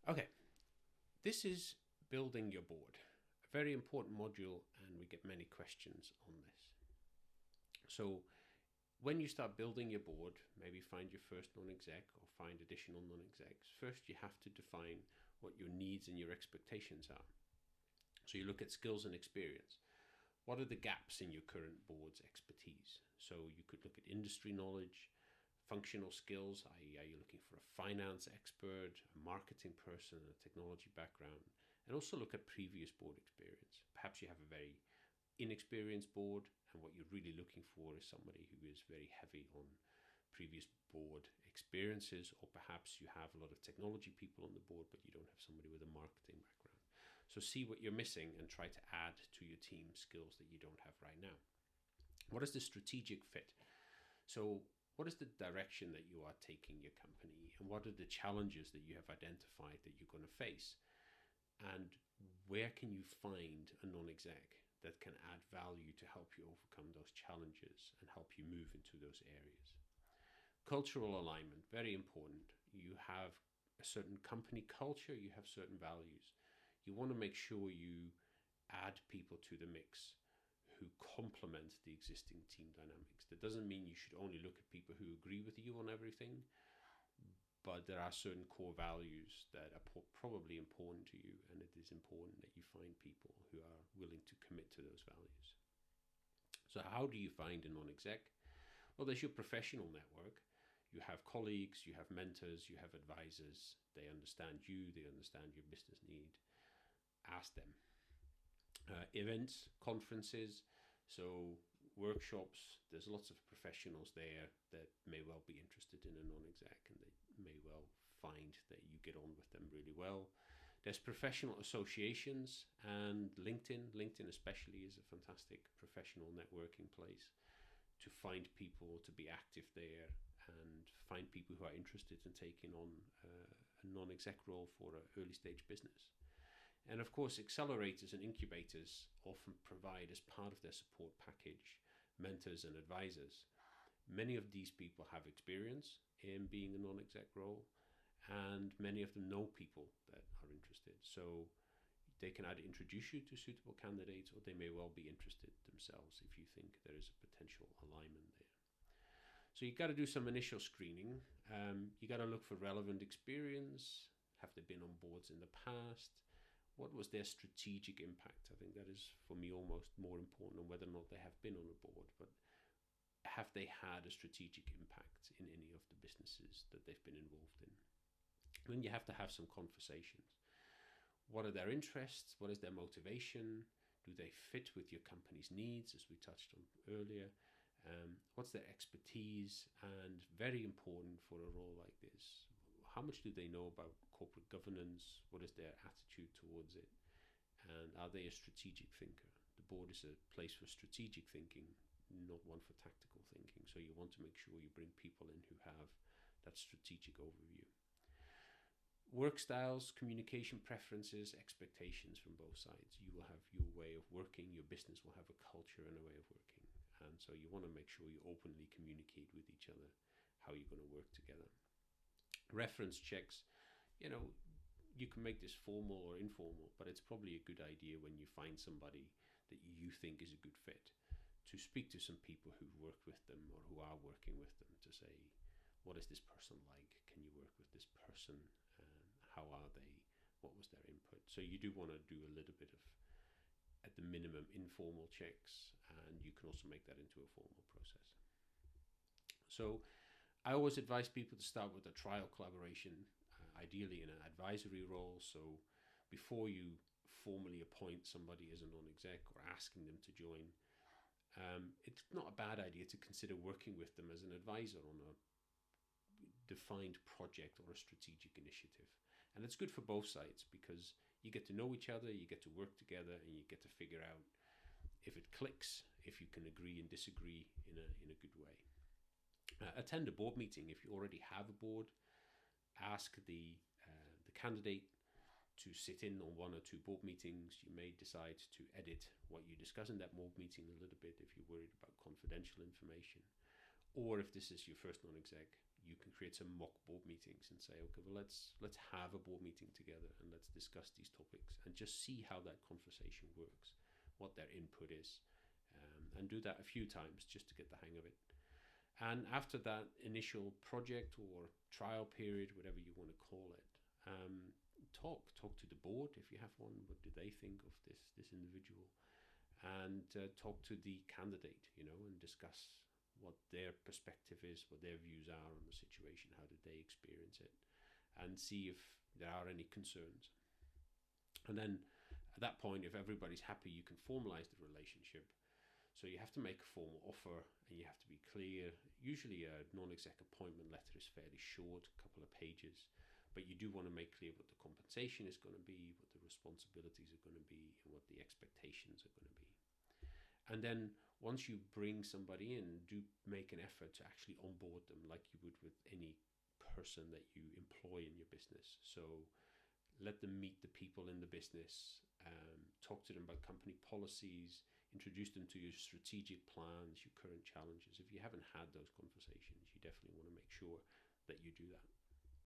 Okay, this is building your board. A very important module, and we get many questions on this. So when you start building your board, maybe find your first non-exec or find additional non-execs. First, you have to define what your needs and your expectations are. So you look at skills and experience. What are the gaps in your current board's expertise? So you could look at industry knowledge, functional skills, i.e. are you looking for a finance expert, a marketing person, a technology background, and also look at previous board experience. Perhaps you have a very inexperienced board, and what you're really looking for is somebody who is very heavy on previous board experiences, or perhaps you have a lot of technology people on the board, but you don't have somebody with a marketing background. So see what you're missing and try to add to your team skills that you don't have right now. What is the strategic fit? So what is the direction that you are taking your company, and what are the challenges that you have identified that you're going to face? And where can you find a non-exec that can add value to help you overcome those challenges and help you move into those areas? Cultural alignment, very important. You have a certain company culture, you have certain values. You want to make sure you add people to the mix who complement the existing team dynamics. That doesn't mean you should only look at people who agree with you on everything, but there are certain core values that are probably important to you, and it is important that you find people who are willing to commit to those values. So how do you find a non-exec? Well, there's your professional network. You have colleagues, you have mentors, you have advisors. They understand you, they understand your business need. Ask them. Events, conferences, so workshops, there's lots of professionals there that may well be interested in a non-exec, and they may well find that you get on with them really well. There's professional associations, and LinkedIn especially is a fantastic professional networking place to find people, to be active there, and find people who are interested in taking on a non-exec role for an early stage business. And of course, accelerators and incubators often provide, as part of their support package, mentors and advisors. Many of these people have experience in being a non-exec role, and many of them know people that are interested. So they can either introduce you to suitable candidates, or they may well be interested themselves if you think there is a potential alignment there. So you got to do some initial screening. You got to look for relevant experience. Have they been on boards in the past? What was their strategic impact? I think that is, for me, almost more important than whether or not they have been on a board, but have they had a strategic impact in any of the businesses that they've been involved in? Then you have to have some conversations. What are their interests? What is their motivation? Do they fit with your company's needs, as we touched on earlier? What's their expertise? And very important for a role like this, how much do they know about corporate governance? What is their attitude towards it? And are they a strategic thinker? The board is a place for strategic thinking, not one for tactical thinking. So you want to make sure you bring people in who have that strategic overview. Work styles, communication preferences, expectations from both sides. You will have your way of working, your business will have a culture and a way of working. And so you want to make sure you openly communicate with each other how you're going to work together. Reference checks, you can make this formal or informal, but it's probably a good idea when you find somebody that you think is a good fit to speak to some people who've worked with them or who are working with them to say, what is this person like? Can you work with this person? How are they? What was their input? So you do want to do a little bit of, at the minimum, informal checks, and you can also make that into a formal process. So I always advise people to start with a trial collaboration, ideally in an advisory role. So before you formally appoint somebody as a non-exec or asking them to join, it's not a bad idea to consider working with them as an advisor on a defined project or a strategic initiative. And it's good for both sides because you get to know each other, you get to work together, and you get to figure out if it clicks, if you can agree and disagree in a good way. Attend a board meeting. If you already have a board, ask the candidate to sit in on one or two board meetings. You may decide to edit what you discuss in that board meeting a little bit if you're worried about confidential information. Or if this is your first non-exec, you can create some mock board meetings and say, okay, well, let's have a board meeting together and let's discuss these topics and just see how that conversation works, what their input is, and do that a few times just to get the hang of it. And after that initial project or trial period, whatever you want to call it, talk to the board if you have one. What do they think of this individual? And talk to the candidate, and discuss what their perspective is, what their views are on the situation, how did they experience it, and see if there are any concerns. And then at that point, if everybody's happy, you can formalize the relationship. So you have to make a formal offer and you have to be clear. Usually a non-exec appointment letter is fairly short, a couple of pages, but you do want to make clear what the compensation is going to be, what the responsibilities are going to be, and what the expectations are going to be. And then once you bring somebody in, do make an effort to actually onboard them like you would with any person that you employ in your business. So let them meet the people in the business, talk to them about company policies, introduce them to your strategic plans, your current challenges. If you haven't had those conversations, you definitely want to make sure that you do that.